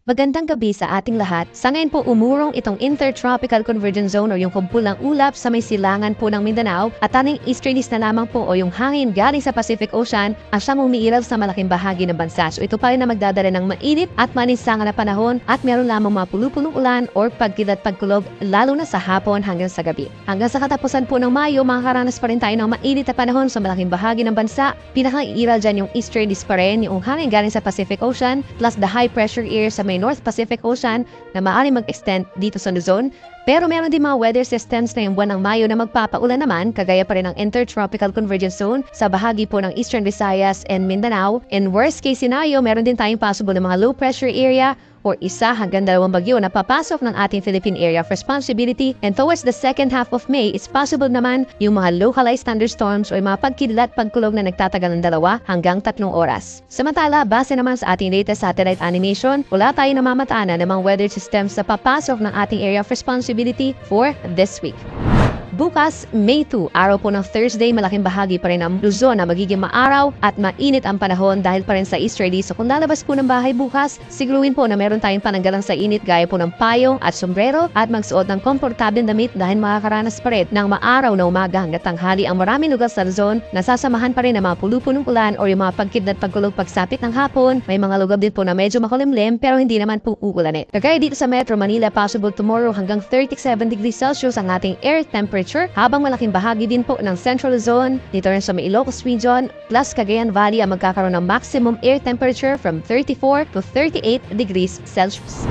Magandang gabi sa ating lahat. Sa ngayon po umurong itong Intertropical Convergence Zone o yung kumpulang ulap sa may silangan po ng Mindanao at ating easterlies na lamang po o yung hangin galing sa Pacific Ocean ang siyang umiiral sa malaking bahagi ng bansa. So ito pa rin na magdadala ng mainit at maninsangan na panahon at meron lamang mga pulupulong ulan or pagkilat pagkulog lalo na sa hapon hanggang sa gabi. Hanggang sa katapusan po ng Mayo, makakaranas pa rin tayo ng mainit na panahon sa malaking bahagi ng bansa. Pinakaiiral dyan yung easterlies pa rin, yung hangin galing sa Pacific Ocean plus the high pressure air sa may North Pacific Ocean na maaaring mag-extend dito sa Luzon. Pero meron din mga weather systems na yung buwan ng Mayo na magpapaulan naman, kagaya pa rin ng Intertropical Convergence Zone sa bahagi po ng Eastern Visayas and Mindanao. In worst case scenario, meron din tayong possible na mga low pressure area or isa hanggang dalawang bagyo na papasok ng ating Philippine Area of Responsibility, and towards the second half of May, it's possible naman yung mga localized thunderstorms o yung mga pagkidlat pagkulog na nagtatagal ng 2 hanggang 3 oras. Samantala, base naman sa ating latest satellite animation, wala tayong namamatana ng mga weather systems na papasok ng ating Area of Responsibility for this week. Bukas, May 2, araw po ng Thursday, malaking bahagi pa rin ng Luzon na magiging maaraw at mainit ang panahon dahil pa rin sa easterly. So kung lalabas po ng bahay bukas, siguruhin po na meron tayong pananggalang sa init gaya po ng payong at sombrero at magsuot ng komportableng damit dahil makakaranas pa rin ng maaraw na umaga hanggang tanghali ang maraming lugar sa Luzon. Nasasamahan pa rin ng mga pulupunong ulan o yung mga pagkidlat pagkulog pagsapit ng hapon. May mga lugar din po na medyo makulimlim pero hindi naman po uulanin. Kagaya dito sa Metro Manila, possible tomorrow hanggang 37 degrees Celsius ang ating air temperature, habang malaking bahagi din po ng Central Luzon, dito rin sa may Ilocos Region, plus Cagayan Valley ang magkakaroon ng maximum air temperature from 34 to 38 degrees Celsius.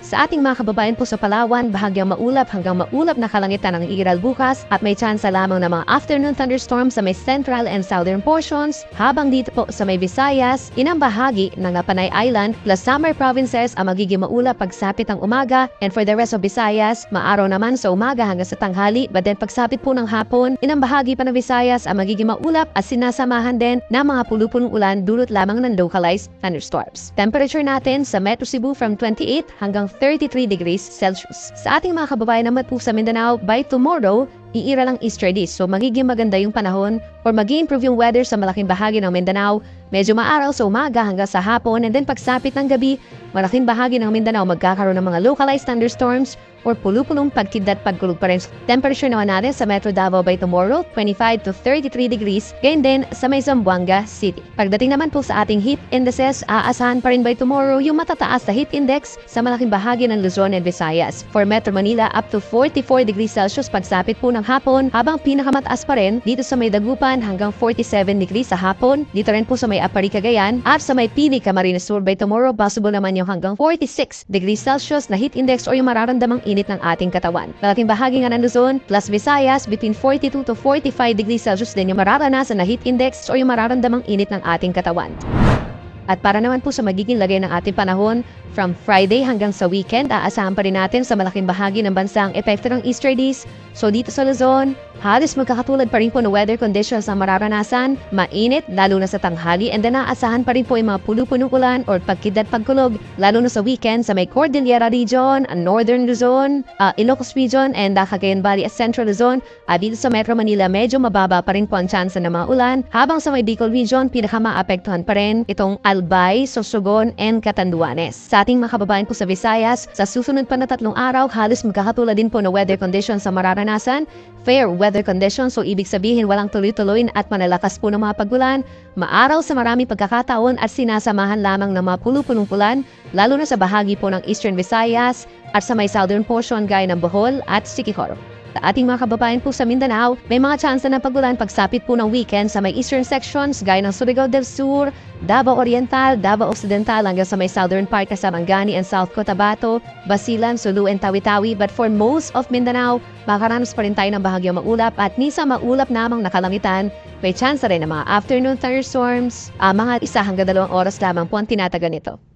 Sa ating mga kababayan po sa Palawan, bahagyang maulap hanggang maulap na kalangitan ang iiral bukas at may tsansa lamang ng mga afternoon thunderstorms sa may central and southern portions, habang dito po sa may Visayas, inang bahagi ng Napanay Island plus Samar provinces ang magiging maulap pagsapit ng umaga, and for the rest of Visayas, maaraw naman sa umaga hanggang sa tanghali, but then pagsapit po ng hapon, inang bahagi pa ng Visayas ang magiging maulap at sinasamahan din ng mga pulupulong ulan dulot lamang ng localized thunderstorms. Temperature natin sa Metro Cebu from 28 hanggang 33 degrees Celsius. Sa ating mga kababayan naman po sa Mindanao, by tomorrow, iira lang easterlies. So magiging maganda yung panahon or mag-i-improve yung weather sa malaking bahagi ng Mindanao. Medyo maaraw sa umaga hanggang sa hapon, and then pagsapit ng gabi, malaking bahagi ng Mindanao magkakaroon ng mga localized thunderstorms or pulupulong pagkidlat pagkulog pa rin. Temperature naman natin sa Metro Davao by tomorrow, 25 to 33 degrees. Ganyan din sa may Zamboanga City. Pagdating naman po sa ating heat indices, aasahan pa rin by tomorrow yung matataas na heat index sa malaking bahagi ng Luzon and Visayas. For Metro Manila, up to 44 degrees Celsius pagsapit po ng hapon, habang pinakamataas pa rin dito sa may Dagupan hanggang 47 degrees sa hapon. Dito rin po sa may Apari, Cagayan at sa may Pili, Camarines Sur by tomorrow, possible naman yung hanggang 46 degrees Celsius na heat index o yung mararamdamang init ng ating katawan. Malaking bahagi nga ng Luzon plus Visayas, between 42 to 45 degrees Celsius din yung mararanasan na heat index o yung mararamdamang init ng ating katawan. At para naman po sa magiging lagay ng ating panahon, from Friday hanggang sa weekend, aasahan pa rin natin sa malaking bahagi ng bansa ang epekto ng easterlies. So dito sa Luzon, halos magkakatulad pa rin po ng weather conditions na mararanasan, mainit lalo na sa tanghali, and then aasahan pa rin po yung mga pulupunong ulan or pagkidlat pagkulog lalo na sa weekend sa may Cordillera Region, Northern Luzon, Ilocos Region, and Cagayan Valley at Central Luzon. At dito sa Metro Manila, medyo mababa pa rin po ang tsansa ng mga ulan, habang sa may Bicol Region, pinakamaapektuhan pa rin itong Albay, Sorsogon, and Catanduanes. Sa ating mga kababayan po sa Visayas, sa susunod pa na 3 araw, halos magkakatulad din po ng weather conditions sa mararanasan. Fair weather conditions, so ibig sabihin walang tuloy-tuloy at manalakas po ng mga pagulan, maaraw sa maraming pagkakataon at sinasamahan lamang ng mga pulupulong ulan, lalo na sa bahagi po ng Eastern Visayas at sa may southern portion gaya ng Bohol at Siquijor. Sa ating mga kababayan po sa Mindanao, may mga tsansa ng pagulan pagsapit po ng weekend sa may eastern sections gaya ng Surigao del Sur, Davao Oriental, Davao Occidental hanggang sa may southern part na Sarangani and South Cotabato, Basilan, Sulu, and Tawi-Tawi. But for most of Mindanao, makakaranas pa rin tayo ng bahagyang maulap at minsa maulap namang nakalangitan. May tsansa rin ng mga afternoon thunderstorms, mga 1 hanggang 2 oras lamang po ang tinatagan nito.